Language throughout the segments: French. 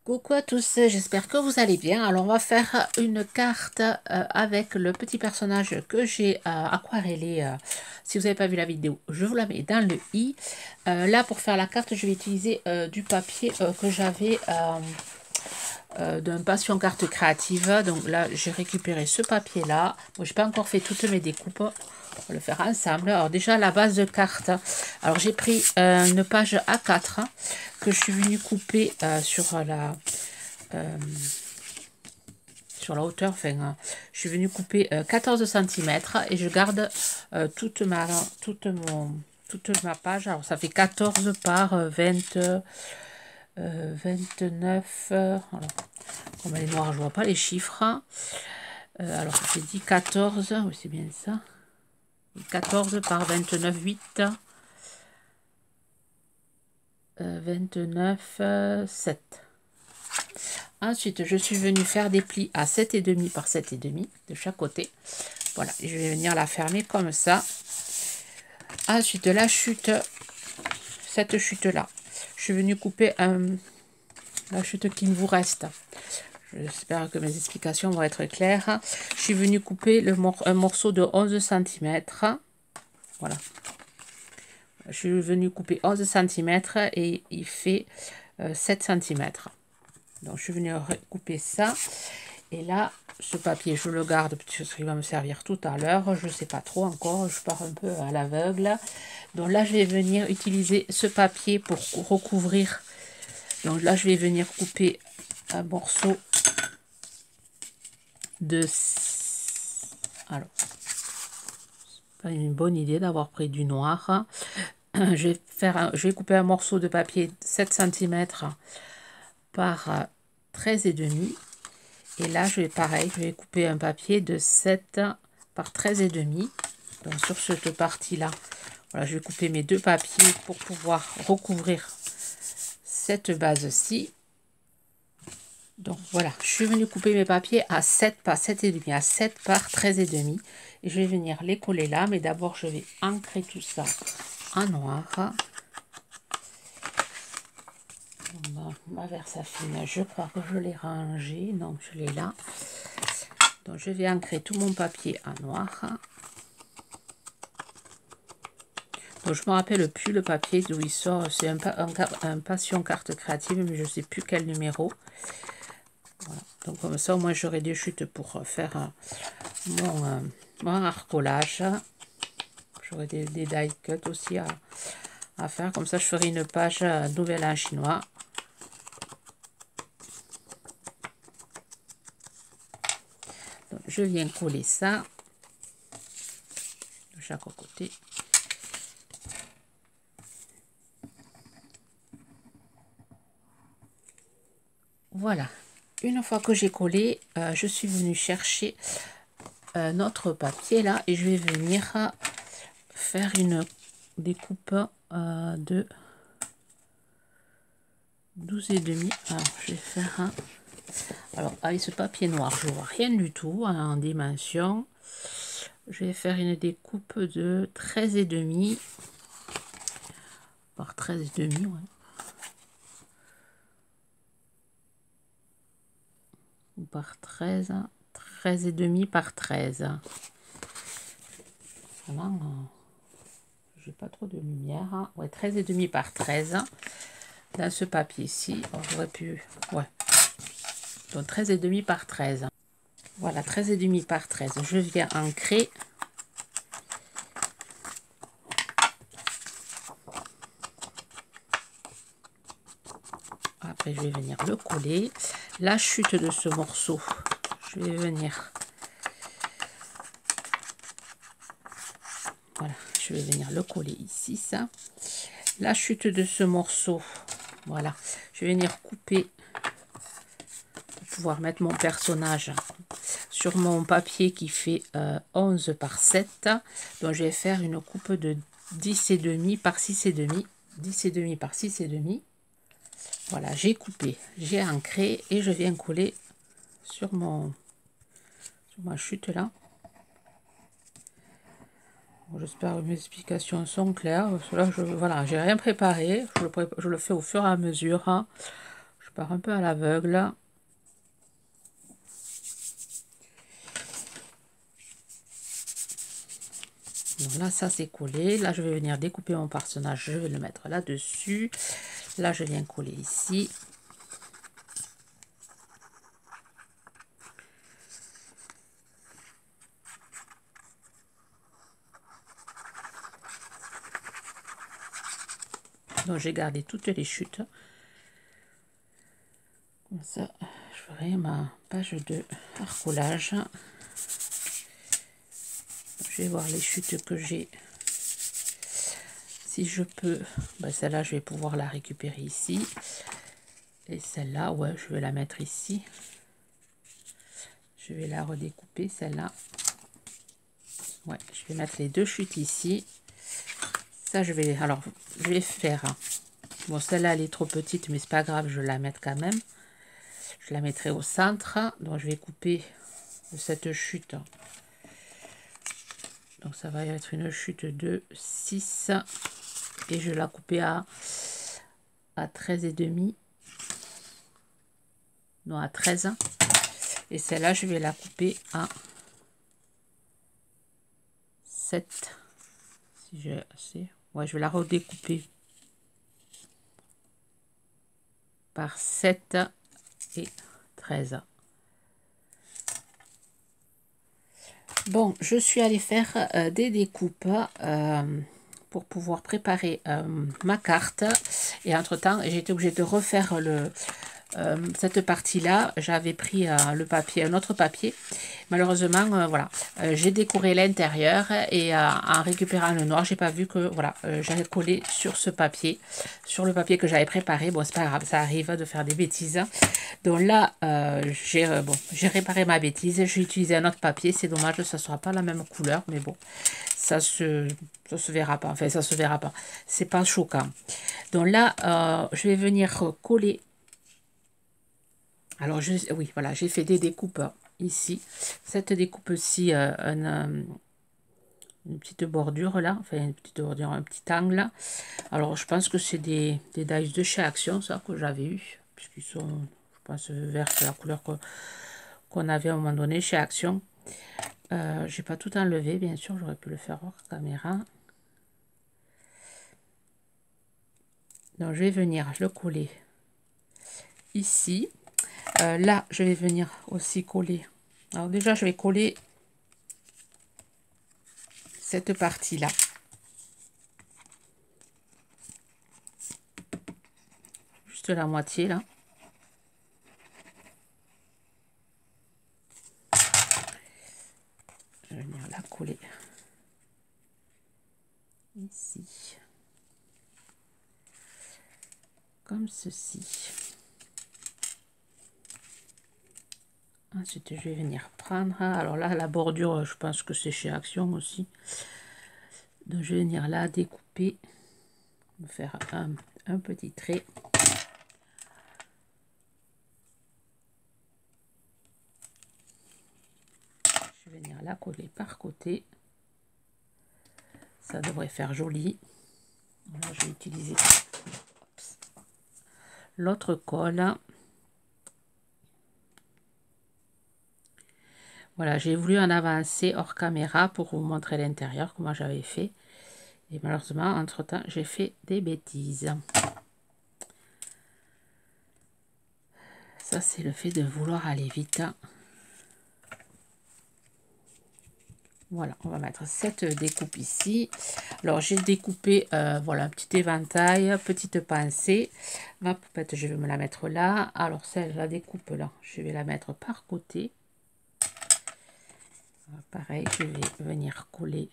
Coucou à tous, j'espère que vous allez bien. Alors on va faire une carte avec le petit personnage que j'ai aquarellé. Si vous n'avez pas vu la vidéo, je vous la mets dans le i. Là pour faire la carte, je vais utiliser du papier que j'avais d'un passion carte créative. Donc là j'ai récupéré ce papier là. Bon, j'ai pas encore fait toutes mes découpes. On va le faire ensemble. Alors déjà la base de carte. Alors j'ai pris une page A4 que je suis venue couper euh, sur la hauteur. Enfin, je suis venue couper 14 cm et je garde toute ma page. Alors ça fait 14 par 29. Alors, comme elle est noire, je vois pas les chiffres. Alors j'ai dit 14, oui c'est bien ça. 14 par 29, 8. 29, 7. Ensuite, je suis venue faire des plis à 7,5 par 7,5 de chaque côté. Voilà, je vais venir la fermer comme ça. Ensuite, la chute, cette chute-là, je suis venue couper la chute qui me vous reste. J'espère que mes explications vont être claires. Je suis venue couper un morceau de 11 cm. Voilà. Je suis venue couper 11 cm et il fait 7 cm. Donc, je suis venue recouper ça. Et là, ce papier, je le garde parce qu'il va me servir tout à l'heure. Je ne sais pas trop encore. Je pars un peu à l'aveugle. Donc là, je vais venir utiliser ce papier pour recouvrir. Donc là, je vais venir couper un morceau de... Alors, c'est pas une bonne idée d'avoir pris du noir. Je vais couper un morceau de papier 7 cm par 13,5. Et là, je vais couper un papier de 7 par 13,5. Donc sur cette partie-là, voilà, je vais couper mes deux papiers pour pouvoir recouvrir cette base-ci. Donc voilà, je suis venue couper mes papiers à 7 par 7,5, à 7 par 13,5. Et je vais venir les coller là, mais d'abord je vais ancrer tout ça en noir. Ma Versafine, je crois que je l'ai rangé, donc je l'ai là. Donc je vais ancrer tout mon papier en noir. Donc je ne me rappelle plus le papier d'où il sort, c'est un passion carte créative, mais je ne sais plus quel numéro. Voilà. Donc comme ça au moins j'aurai des chutes pour faire mon arcolage. J'aurai des die cut aussi à faire, comme ça je ferai une page nouvelle en chinois. Donc, je viens coller ça de chaque côté. Voilà, une fois que j'ai collé, je suis venue chercher notre papier là et je vais venir faire une découpe de 12,5. Alors je vais faire un... Alors avec ce papier noir, je vois rien du tout en dimension. Je vais faire une découpe de 13,5 par 13,5, ouais. Ou par 13, 13,5 par 13. Vraiment, j'ai pas trop de lumière. Hein. Ouais, 13,5 par 13. Dans ce papier-ci, j'aurais pu... Ouais. Donc 13,5 par 13. Voilà, 13,5 par 13. Je viens ancrer. Après, je vais venir le coller. La chute de ce morceau, je vais venir... Voilà, je vais venir le coller ici, ça. La chute de ce morceau, voilà. Je vais venir couper pour pouvoir mettre mon personnage sur mon papier qui fait 11 par 7. Donc, je vais faire une coupe de 10,5 par 6,5. 10,5 par 6,5. Voilà, j'ai coupé, j'ai ancré et je viens coller sur ma chute là. Bon, j'espère que mes explications sont claires. Parce que là, voilà, j'ai rien préparé. Je le fais au fur et à mesure. Hein. Je Je pars un peu à l'aveugle. Donc là, ça c'est collé. Là, je vais venir découper mon personnage. Je vais le mettre là-dessus. Là, je viens coller ici. Donc, j'ai gardé toutes les chutes. Comme ça, je ferai ma page de harcolage. Je vais voir les chutes que j'ai. Si je peux, ben celle-là, je vais pouvoir la récupérer ici. Et celle-là, ouais, je vais la mettre ici. Je vais la redécouper, celle-là. Ouais, je vais mettre les deux chutes ici. Ça, je vais... Alors, je vais faire... Bon, celle-là, elle est trop petite, mais c'est pas grave, je vais la mettre quand même. Je la mettrai au centre. Donc, je vais couper cette chute. Donc, ça va être une chute de 6. Et je vais la couper à 13,5. Non, à 13. Et celle-là, je vais la couper à 7. Si j'ai assez. Ouais, je vais la redécouper par 7 et 13. Bon, je suis allée faire des découpes pour pouvoir préparer ma carte. Et entre-temps, j'ai été obligée de refaire cette partie-là. J'avais pris le papier, un autre papier. Malheureusement, voilà, j'ai décoré l'intérieur et en récupérant le noir, j'ai pas vu que voilà, j'avais collé sur ce papier, sur le papier que j'avais préparé. Bon, c'est pas grave, ça arrive de faire des bêtises. Donc là, j'ai réparé ma bêtise. J'ai utilisé un autre papier. C'est dommage que ça ne soit pas la même couleur, mais bon, ça se verra pas. Enfin, ça se verra pas. C'est pas choquant. Donc là, je vais venir coller. Alors, oui, voilà, j'ai fait des découpes ici. Cette découpe-ci, une petite bordure là, enfin une petite bordure, un petit angle. Alors, je pense que c'est des dies de chez Action, ça, que j'avais eu, puisqu'ils sont, je pense, vert, c'est la couleur qu'on avait à un moment donné chez Action. J'ai pas tout enlevé, bien sûr, j'aurais pu le faire hors caméra. Donc, je vais venir le coller ici. Là, je vais venir aussi coller. Alors déjà, je vais coller cette partie-là. Juste la moitié, là. Je vais venir la coller ici. Comme ceci. Ensuite, je vais venir prendre... Alors là, la bordure, je pense que c'est chez Action aussi. Donc, je vais venir là découper. Me faire un petit trait. Je vais venir la coller par côté. Ça devrait faire joli. Là, je vais utiliser l'autre colle. Voilà, j'ai voulu en avancer hors caméra pour vous montrer l'intérieur, comment j'avais fait. Et malheureusement, entre-temps, j'ai fait des bêtises. Ça, c'est le fait de vouloir aller vite. Voilà, on va mettre cette découpe ici. Alors, j'ai découpé, voilà, un petit éventail, petite pincée. Ma poupette, je vais me la mettre là. Alors, celle, la découpe là, je vais la mettre par côté. Pareil, je vais venir coller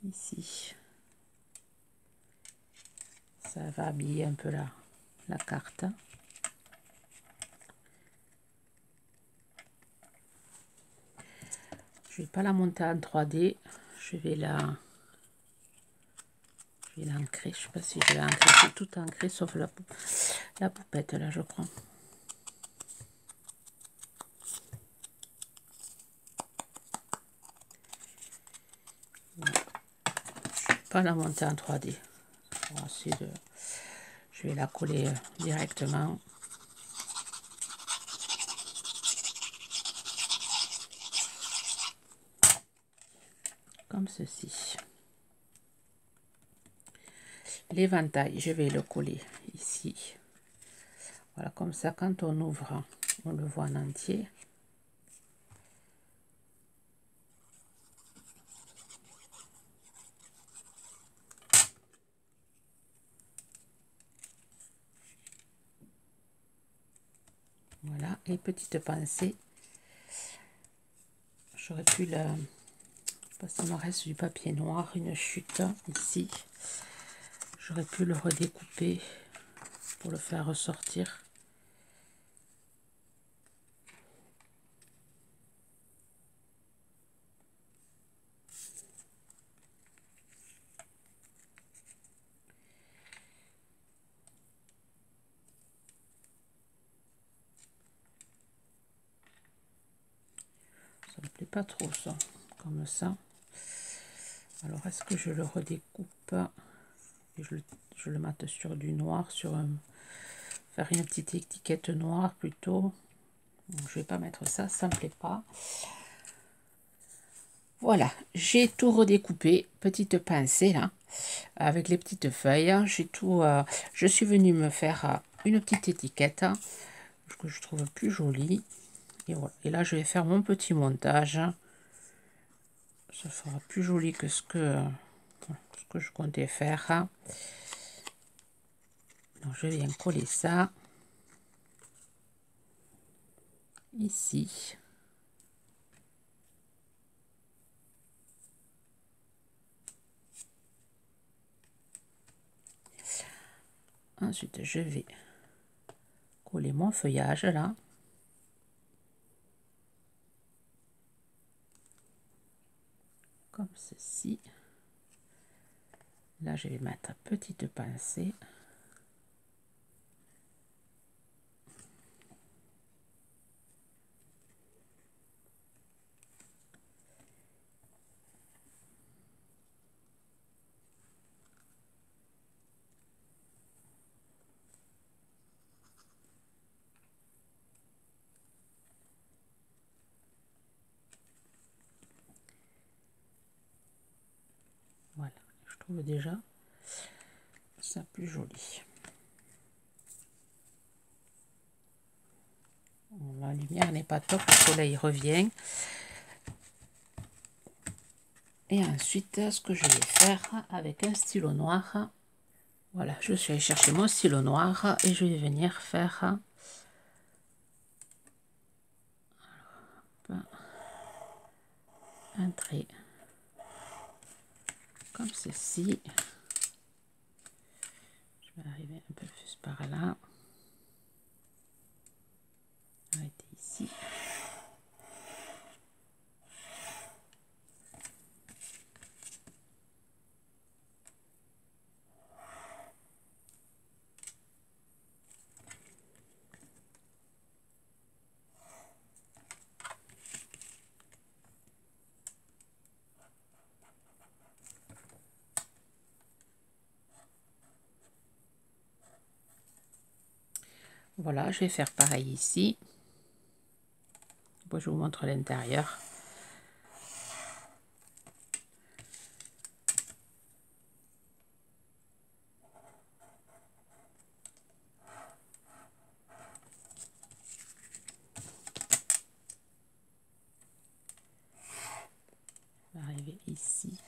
ici. Ça va habiller un peu la carte. Je vais pas la monter en 3D. Je vais Je vais l'ancrer. Je ne sais pas si je vais ancrer. C'est tout ancré sauf la poupette là, je crois. Pas la monter en 3D. On va essayer de... Je vais la coller directement. Comme ceci. L'éventail, je vais le coller ici. Voilà, comme ça, quand on ouvre, on le voit en entier. Voilà, et petite pensée. J'aurais pu la... Parce qu'il me reste du papier noir, une chute ici. J'aurais pu le redécouper pour le faire ressortir. Ça me plaît pas trop ça, comme ça. Alors est-ce que je le redécoupe et je le mate sur du noir, sur faire une petite étiquette noire plutôt. Donc, je vais pas mettre ça, ça me plaît pas. Voilà, j'ai tout redécoupé, petite pincée là, avec les petites feuilles. J'ai tout, je suis venue me faire une petite étiquette que je trouve plus jolie. Et voilà. Et là, je vais faire mon petit montage. Ça sera plus joli que ce que je comptais faire. Donc, je viens coller ça ici. Ensuite, je vais coller mon feuillage là. Comme ceci. Là, je vais mettre petite pincée. Voilà, je trouve déjà ça plus joli. La lumière n'est pas top, le soleil revient. Et ensuite, ce que je vais faire avec un stylo noir, voilà, je suis allée chercher mon stylo noir et je vais venir faire un trait comme ceci. Je vais arriver un peu plus par là. Arrêter ici. Voilà, je vais faire pareil ici. Bon, je vous montre l'intérieur. On va arriver ici,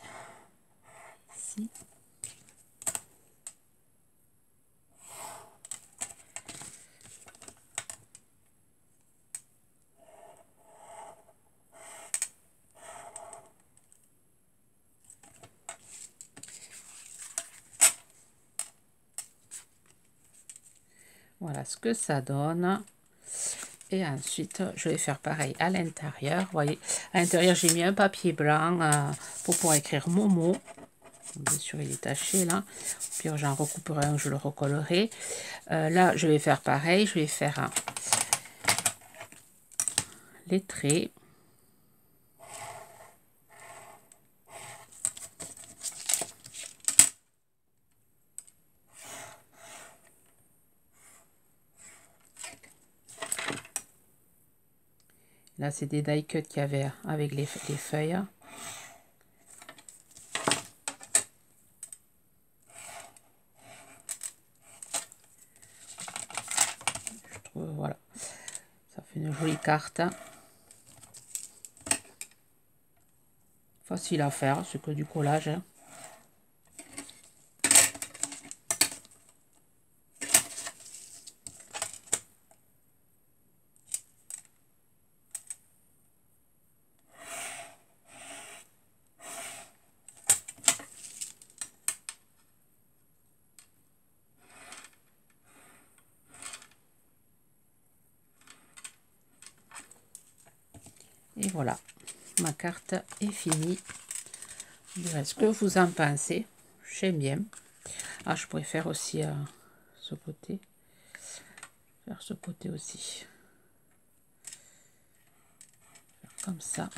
ici. Voilà ce que ça donne. Et ensuite, je vais faire pareil à l'intérieur. Vous voyez, à l'intérieur, j'ai mis un papier blanc pour pouvoir écrire Momo. Bien sûr, il est taché là. Puis j'en recouperai un, je le recollerai. Là, je vais faire pareil. Je vais faire les traits. Là, c'est des die cut qu'il y avait avec les feuilles. Je trouve, voilà. Ça fait une jolie carte. Facile à faire, c'est que du collage. Et voilà, ma carte est finie. Ce que vous en pensez, j'aime bien. Ah, je pourrais faire aussi ce côté. Faire ce côté aussi. Faire comme ça.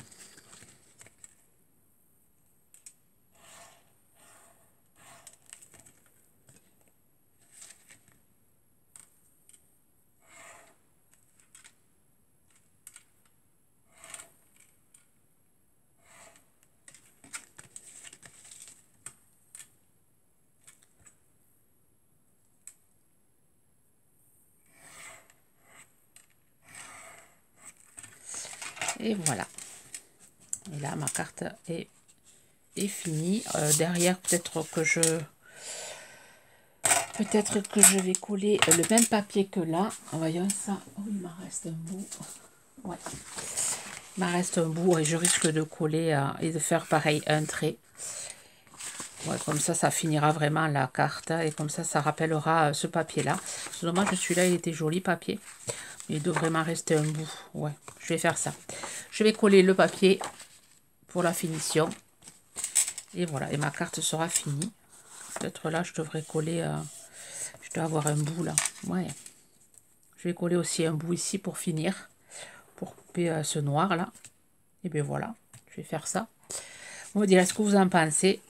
Et voilà. Et là, ma carte est finie. Derrière, peut-être que je vais coller le même papier que là. Voyons ça. Oh, il m'en reste un bout. Ouais. Il m'en reste un bout et je risque de coller et de faire pareil un trait. Ouais, comme ça finira vraiment la carte et comme ça rappellera ce papier-là. C'est dommage, celui-là, il était joli papier. Il devrait m'en rester un bout. Ouais, je vais faire ça. Je vais coller le papier pour la finition. Et voilà, et ma carte sera finie. Peut-être là, je devrais coller... je dois avoir un bout là. Ouais. Je vais coller aussi un bout ici pour finir. Pour couper ce noir là. Et bien voilà, je vais faire ça. Vous me direz ce que vous en pensez.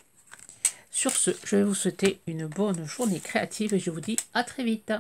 Sur ce, je vais vous souhaiter une bonne journée créative et je vous dis à très vite.